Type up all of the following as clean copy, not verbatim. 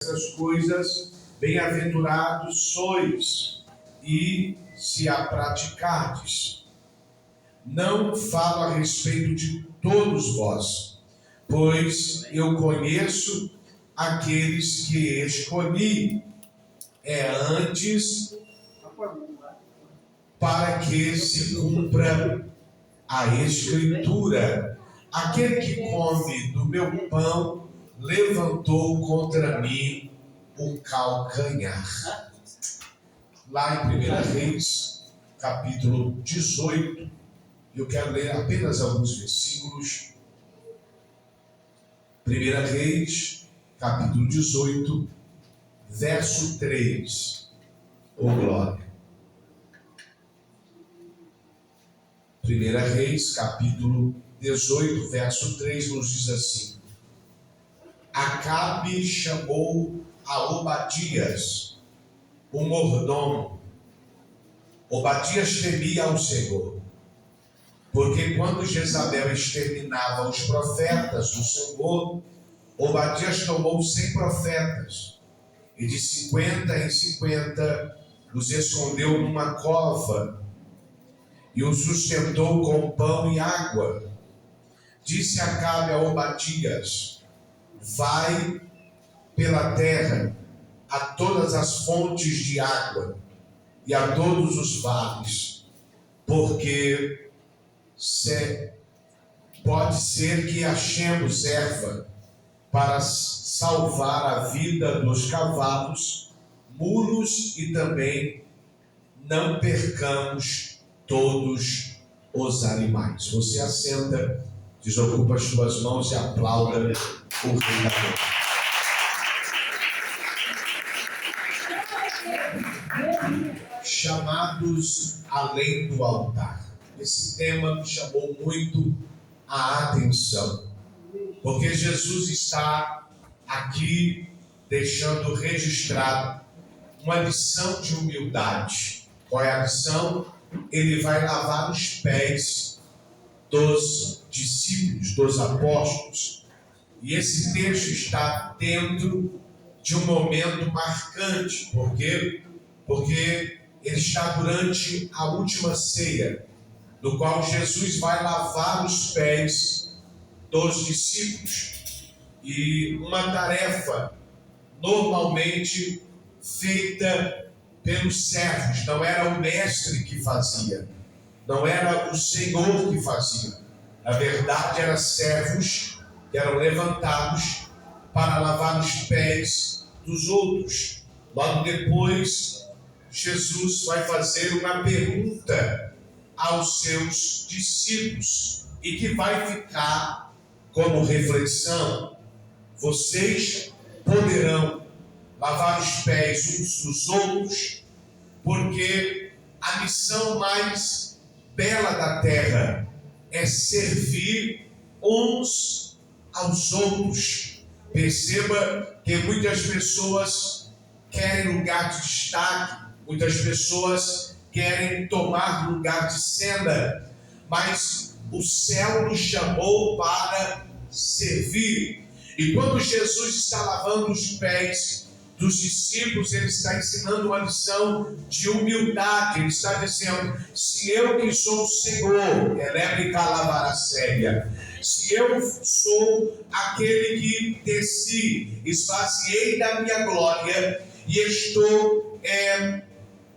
essas coisas, bem-aventurados sois, e se a praticardes. Não falo a respeito de todos vós, pois eu conheço aqueles que escolhi antes, para que se cumpra a Escritura: aquele que come do meu pão levantou contra mim o calcanhar. Lá em 1 Reis, capítulo 18, eu quero ler apenas alguns versículos. 1 Reis, capítulo 18, verso 3. Oh, glória! 1 Reis, capítulo 18, verso 3, nos diz assim: Acabe chamou a Obadias, o mordomo. Obadias temia ao Senhor, porque quando Jezabel exterminava os profetas do Senhor, Obadias tomou 100 profetas, e de 50 em 50 os escondeu numa cova, e os sustentou com pão e água. Disse Acabe a Obadias: vai pela terra a todas as fontes de água e a todos os vales, porque pode ser que achemos erva para salvar a vida dos cavalos, mulos, e também não percamos todos os animais. Você assenta, desocupa as suas mãos e aplauda o Rei da Glória. Chamados além do altar. Esse tema me chamou muito a atenção, porque Jesus está aqui deixando registrado uma lição de humildade. Qual é a lição? Ele vai lavar os pés dos discípulos, dos apóstolos. E esse texto está dentro de um momento marcante. Por quê? Porque ele está durante a última ceia, no qual Jesus vai lavar os pés dos discípulos. E uma tarefa normalmente feita pelos servos, não era o mestre que fazia, não era o Senhor que fazia. Na verdade, eram servos que eram levantados para lavar os pés dos outros. Logo depois, Jesus vai fazer uma pergunta aos seus discípulos e que vai ficar como reflexão: vocês poderão lavar os pés uns dos outros, porque a missão mais bela da terra é servir uns aos outros. Perceba que muitas pessoas querem lugar de destaque, muitas pessoas querem tomar lugar de cena, mas o céu nos chamou para servir. E quando Jesus está lavando os pés dos discípulos, ele está ensinando uma lição de humildade. Ele está dizendo: se eu que sou o Senhor, se eu sou aquele que desci, esvaziei da minha glória e estou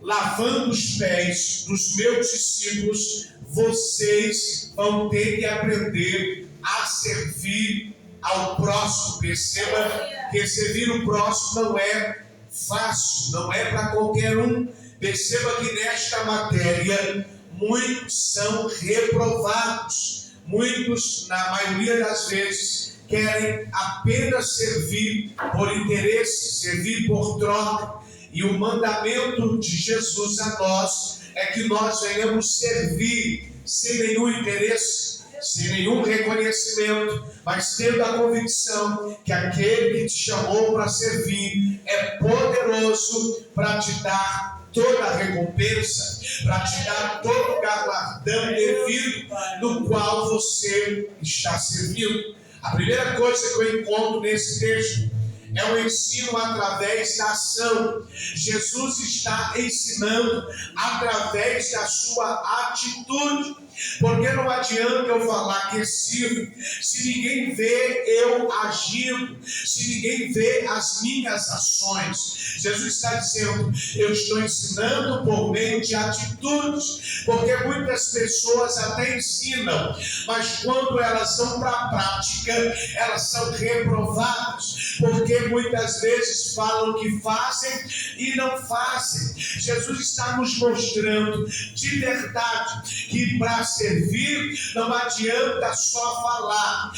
lavando os pés dos meus discípulos, vocês vão ter que aprender a servir ao próximo. Perceba que servir o próximo não é fácil, não é para qualquer um. Perceba que nesta matéria muitos são reprovados, muitos, na maioria das vezes, querem apenas servir por interesse, servir por troca. E o mandamento de Jesus a nós é que nós venhamos servir sem nenhum interesse, sem nenhum reconhecimento, mas tendo a convicção que aquele que te chamou para servir é poderoso para te dar toda a recompensa, para te dar todo o galardão devido no qual você está servindo. A primeira coisa que eu encontro nesse texto é um ensino através da ação. Jesus está ensinando através da sua atitude. Porque não adianta eu falar que sirvo se ninguém vê eu agindo, se ninguém vê as minhas ações. Jesus está dizendo, eu estou ensinando por meio de atitudes, porque muitas pessoas até ensinam, mas quando elas vão para a prática, elas são reprovadas, porque muitas vezes falam que fazem e não fazem. Jesus está nos mostrando de verdade que para servir não adianta só falar.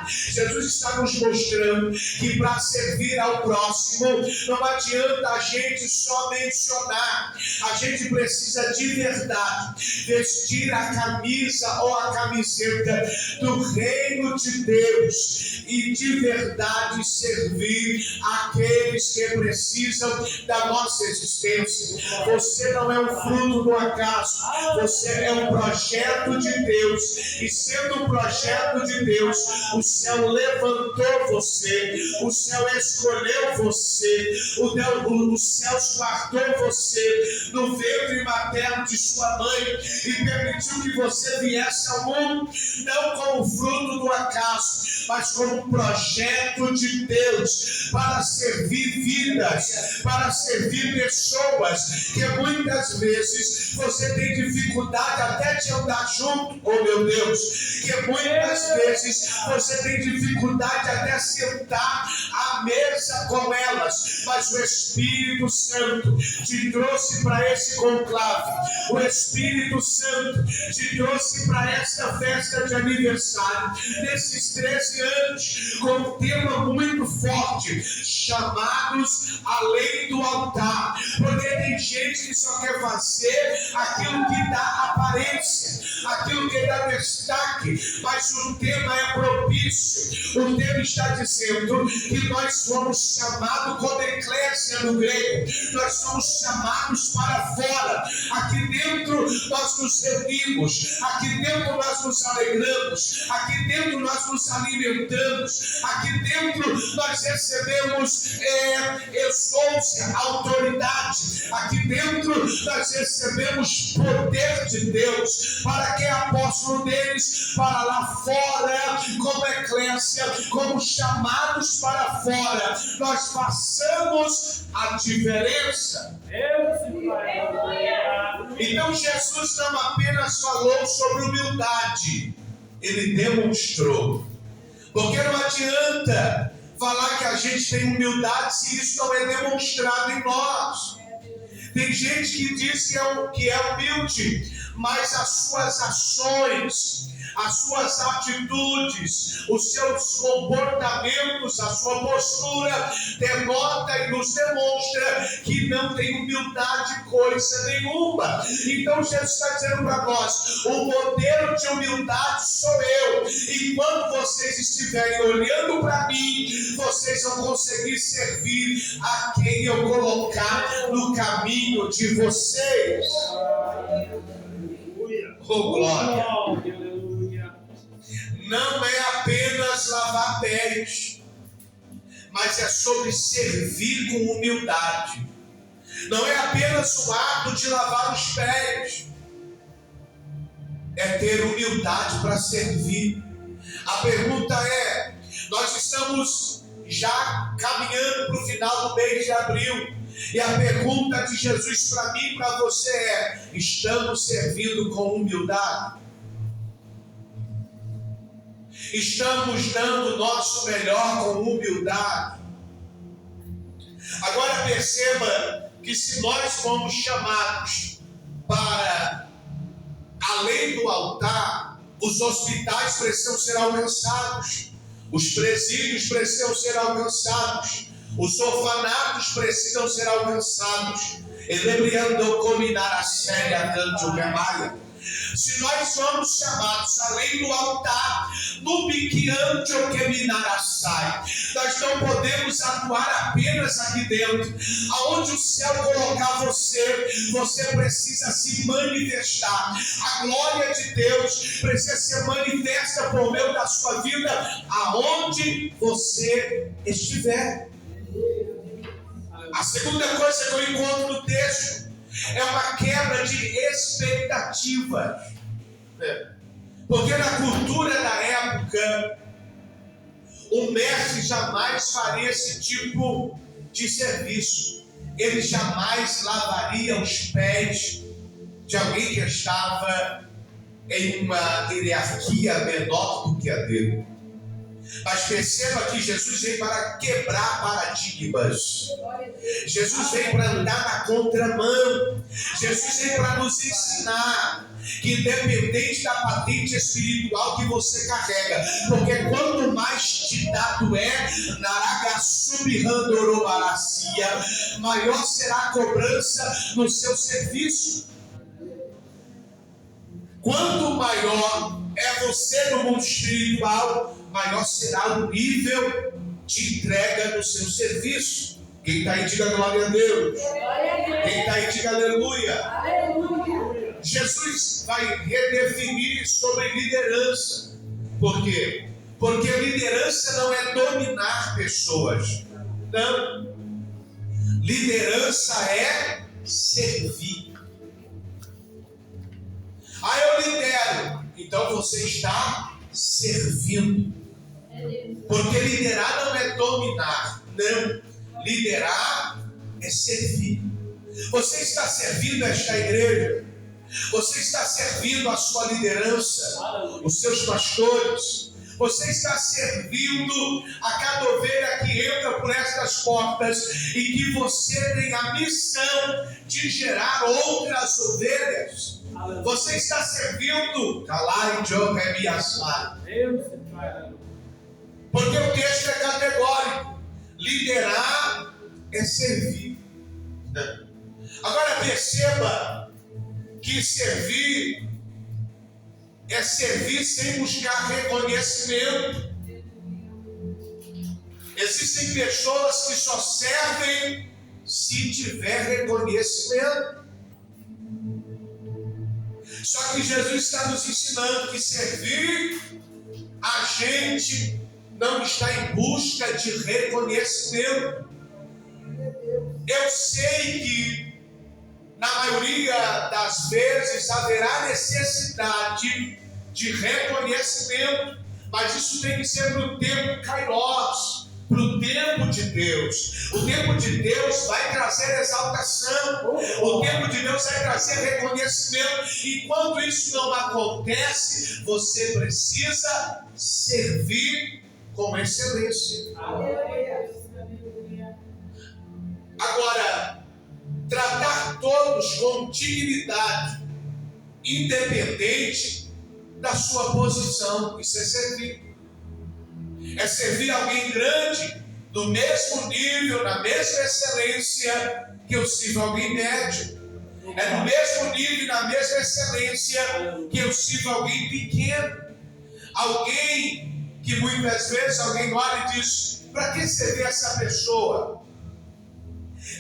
Jesus está nos mostrando que para servir ao próximo não adianta a gente só mencionar. A gente precisa de verdade vestir a camisa ou a camiseta do reino de Deus e de verdade servir aqueles que precisam da nossa existência. Você não é um fruto do acaso, você é um projeto de Deus, e sendo um projeto de Deus, o céu levantou você, o céu escolheu você, o céu guardou você no ventre materno de sua mãe e permitiu que você viesse ao mundo, não como fruto do acaso, mas como um projeto de Deus, para servir vidas, para servir pessoas, que muitas vezes você tem dificuldade até de andar junto, oh meu Deus, que muitas vezes você tem dificuldade até sentar à mesa com elas, mas o Espírito Santo te trouxe para esse conclave, o Espírito Santo te trouxe para esta festa de aniversário, nesses 13 anos, com um tema muito forte, chamados além do altar, porque tem gente que só quer fazer aquilo que dá aparência, aquilo que dá destaque, mas o tema é propício. O tema está dizendo que nós somos chamados como eclésia no grego, nós somos chamados para fora. Aqui dentro nós nos reunimos, aqui dentro nós nos alegramos, aqui dentro nós nos alimentamos, aqui dentro nós recebemos exousia, autoridade, aqui dentro nós recebemos poder de Deus, para que apóstolo deles para lá fora, como eclésia, como chamados para fora, nós façamos a diferença. Então Jesus não apenas falou sobre humildade, ele demonstrou. Porque não adianta falar que a gente tem humildade se isso não é demonstrado em nós. Tem gente que diz que é humilde, mas as suas ações, as suas atitudes, os seus comportamentos, a sua postura denota e nos demonstra que não tem humildade coisa nenhuma. Então Jesus está dizendo para nós, o modelo de humildade sou eu, e quando vocês estiverem olhando para mim, vocês vão conseguir servir a quem eu colocar no caminho de vocês. Oh, glória! Não é apenas lavar pés, mas é sobre servir com humildade. Não é apenas o ato de lavar os pés, é ter humildade para servir. A pergunta é, nós estamos já caminhando para o final do mês de abril, e a pergunta de Jesus para mim e para você é, estamos servindo com humildade? Estamos dando o nosso melhor com humildade? Agora perceba que se nós fomos chamados para além do altar, os hospitais precisam ser alcançados, os presídios precisam ser alcançados, os orfanatos precisam ser alcançados. Se nós somos chamados além do altar, no biquiante ou que minarassai, nós não podemos atuar apenas aqui dentro. Aonde o céu colocar você, você precisa se manifestar. A glória de Deus precisa ser manifesta por meio da sua vida, aonde você estiver. A segunda coisa que eu encontro no texto é uma quebra de expectativas. Porque na cultura da época, o mestre jamais faria esse tipo de serviço. Ele jamais lavaria os pés de alguém que estava em uma hierarquia menor do que a dele. Mas perceba que Jesus veio para quebrar paradigmas. Jesus veio para andar na contramão. Jesus veio para nos ensinar que independente da patente espiritual que você carrega, porque quanto mais te dado maior será a cobrança no seu serviço. Quanto maior é você no mundo espiritual, maior será o nível de entrega do seu serviço. Quem está aí, diga glória a Deus. Quem está aí, diga aleluia. Jesus vai redefinir sobre liderança. Por quê? Porque liderança não é dominar pessoas. Não. Liderança é servir. Eu lidero. Então você está servindo. Porque liderar não é dominar. Não. Liderar é servir. Você está servindo esta igreja. Você está servindo a sua liderança, os seus pastores. Você está servindo a cada ovelha que entra por estas portas e que você tem a missão de gerar outras ovelhas. Você está servindo. Porque o texto é categórico. Liderar é servir. Agora perceba que servir é servir sem buscar reconhecimento. Existem pessoas que só servem se tiver reconhecimento. Só que Jesus está nos ensinando que servir a gente não está em busca de reconhecimento. Eu sei que na maioria das vezes haverá necessidade de reconhecimento, mas isso tem que ser para o tempo kairos, para o tempo de Deus. O tempo de Deus vai trazer exaltação, o tempo de Deus vai trazer reconhecimento, e quando isso não acontece, você precisa servir com excelência. Agora, tratar todos com dignidade, independente da sua posição, isso é servir. É servir alguém grande, do mesmo nível, na mesma excelência que eu sirvo alguém médio. É no mesmo nível, na mesma excelência que eu sirvo alguém pequeno. Alguém que muitas vezes alguém olha e diz: para que servir essa pessoa?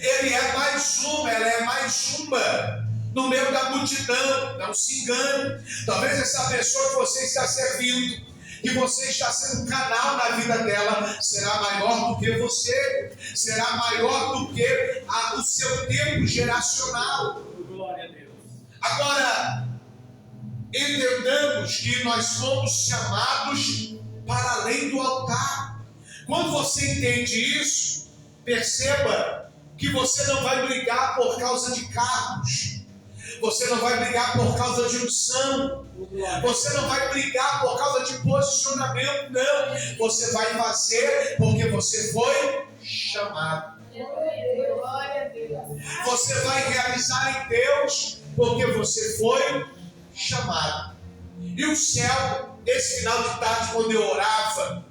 Ele é mais uma, ela é mais uma no meio da multidão. Não se engane. Talvez essa pessoa que você está servindo, que você está sendo um canal na vida dela, será maior do que você, será maior do que o seu tempo geracional. Glória a Deus. Agora, entendamos que nós fomos chamados para além do altar. Quando você entende isso, perceba que você não vai brigar por causa de cargos, você não vai brigar por causa de unção, você não vai brigar por causa de posicionamento, não. Você vai fazer porque você foi chamado. Você vai realizar em Deus porque você foi chamado. E o céu, nesse final de tarde, quando eu orava,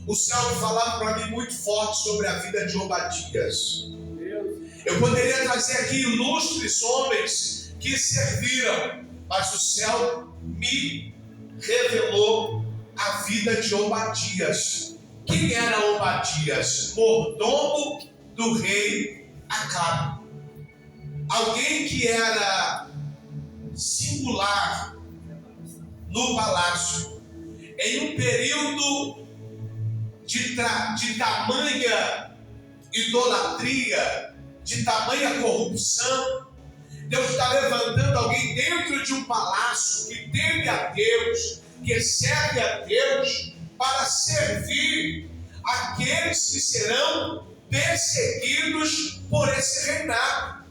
o céu falava para mim muito forte sobre a vida de Obadias. Eu poderia trazer aqui ilustres homens que serviram, mas o céu me revelou a vida de Obadias. Quem era Obadias? Mordomo do rei Acabe. Alguém que era singular no palácio, em um período de tamanha idolatria, de tamanha corrupção. Deus está levantando alguém dentro de um palácio que teme a Deus, que serve a Deus, para servir aqueles que serão perseguidos por esse reinado.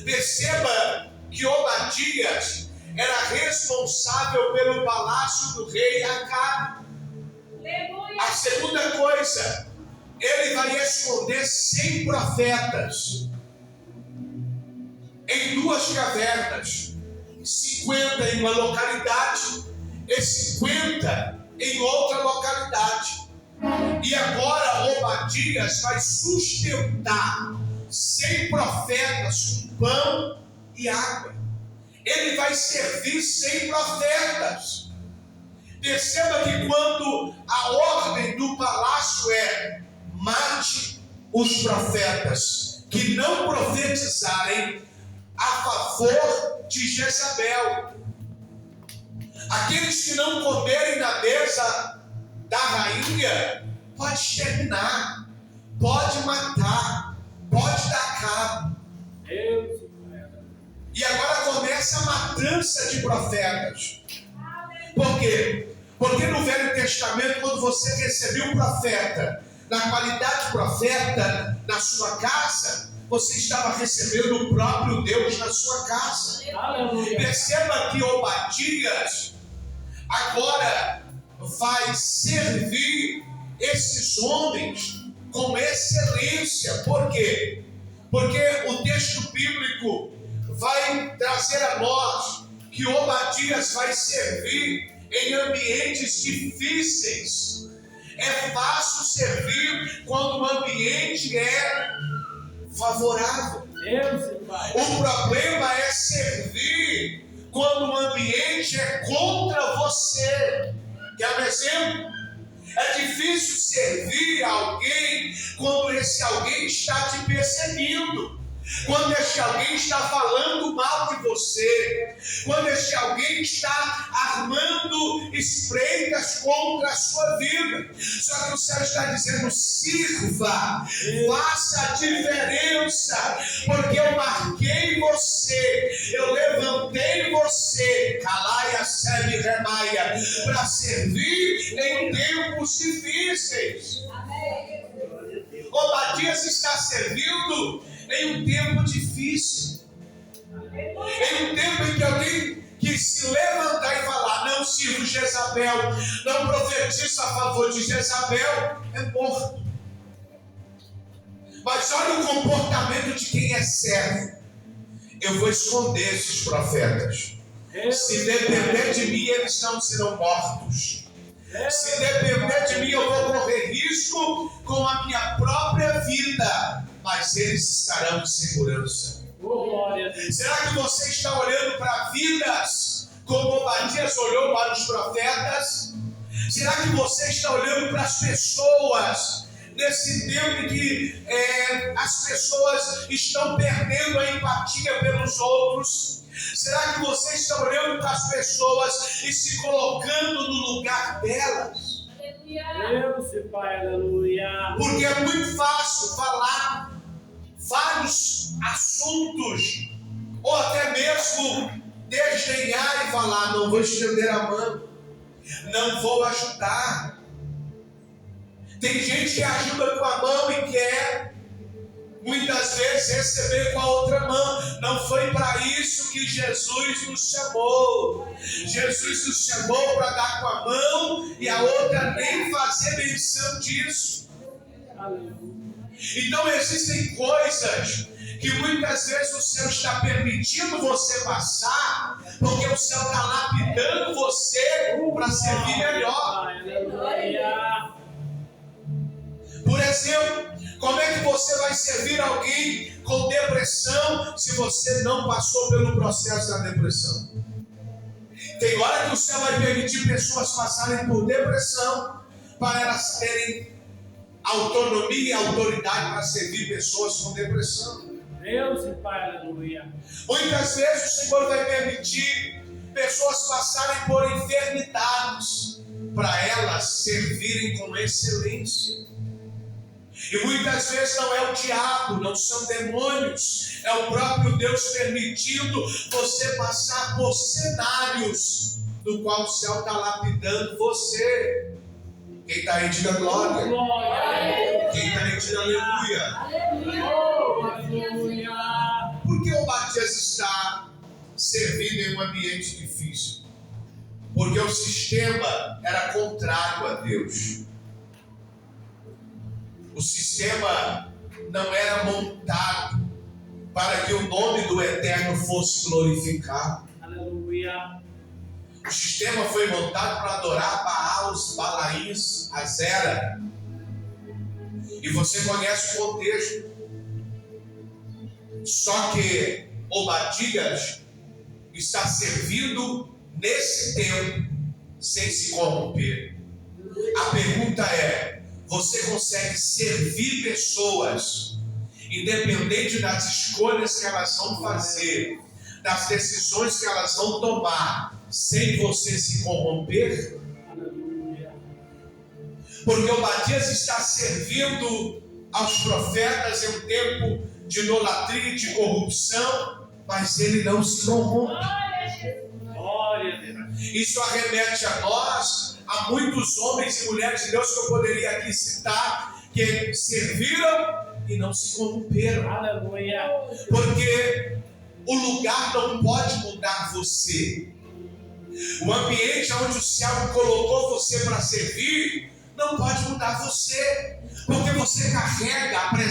Perceba que Obadias era responsável pelo palácio do rei Acabe. A segunda coisa, ele vai esconder 100 profetas em 2 cavernas, 50 em uma localidade e 50 em outra localidade. E agora Obadias vai sustentar 100 profetas com pão e água. Ele vai servir 100 profetas. Perceba que quando a ordem do palácio é: mate os profetas que não profetizarem a favor de Jezabel. Aqueles que não comerem na mesa da rainha, pode exterminar, pode matar, pode dar cabo. E agora começa a matança de profetas. Por quê? Porque no Velho Testamento, quando você recebia um profeta, na qualidade de profeta, na sua casa, você estava recebendo o próprio Deus na sua casa. Aleluia. Perceba que Obadias agora vai servir esses homens com excelência. Por quê? Porque o texto bíblico vai trazer a nós que Obadias vai servir em ambientes difíceis. É fácil servir quando o ambiente é favorável. O problema é servir quando o ambiente é contra você. Quer um exemplo? É difícil servir alguém quando esse alguém está te perseguindo, quando este alguém está falando mal de você, quando este alguém está armando espreitas contra a sua vida. Só que o céu está dizendo: sirva, faça a diferença, porque eu marquei você, eu levantei você, Calaia, Sebe, Remaia, para servir em tempos difíceis. Obadias está servindo em um tempo difícil, em um tempo em que alguém que se levantar e falar: não sirvo Jezabel, não profetizo a favor de Jezabel, é morto. Mas olha o comportamento de quem é servo: eu vou esconder esses profetas, se depender de mim eles não serão mortos. Se depender de mim eu vou correr risco com a minha própria vida, mas eles estarão em segurança. Será que você está olhando para vidas como Obadias olhou para os profetas? Será que você está olhando para as pessoas nesse tempo em que as pessoas estão perdendo a empatia pelos outros? Será que você está olhando para as pessoas e se colocando no lugar delas? Deus, Pai, aleluia. Porque é muito fácil falar vários assuntos, ou até mesmo desdenhar e falar: não vou estender a mão, não vou ajudar. Tem gente que ajuda com a mão e quer muitas vezes receber com a outra mão. Não foi para isso que Jesus nos chamou. Jesus nos chamou para dar com a mão e a outra nem fazer menção disso. Então existem coisas que muitas vezes o céu está permitindo você passar, porque o céu está lapidando você para servir melhor. Por exemplo, como é que você vai servir alguém com depressão se você não passou pelo processo da depressão? Tem hora que o céu vai permitir pessoas passarem por depressão para elas terem autonomia e autoridade para servir pessoas com depressão. Deus e Pai, aleluia. Muitas vezes o Senhor vai permitir pessoas passarem por enfermidades para elas servirem com excelência. E muitas vezes não é o diabo, não são demônios, é o próprio Deus permitindo você passar por cenários no qual o céu está lapidando você. Quem está aí, diga glória. Glória. Quem está aí, diga aleluia. Aleluia. Por que o Matias está servindo em um ambiente difícil? Porque o sistema era contrário a Deus. O sistema não era montado para que o nome do Eterno fosse glorificado. Aleluia. O sistema foi montado para adorar Baal, os Balaíns, Azera. E você conhece o contexto. Só que Obadias está servindo nesse tempo sem se corromper. A pergunta é: você consegue servir pessoas, independente das escolhas que elas vão fazer, das decisões que elas vão tomar, sem você se corromper? Aleluia. Porque Obadias está servindo aos profetas em um tempo de idolatria e de corrupção, mas ele não se corrompe. Glória a Deus. Isso arremete a nós, a muitos homens e mulheres de Deus que eu poderia aqui citar, que serviram e não se corromperam. Aleluia. Porque o lugar não pode mudar você. O ambiente onde o céu colocou você para servir não pode mudar você. Porque você carrega a presença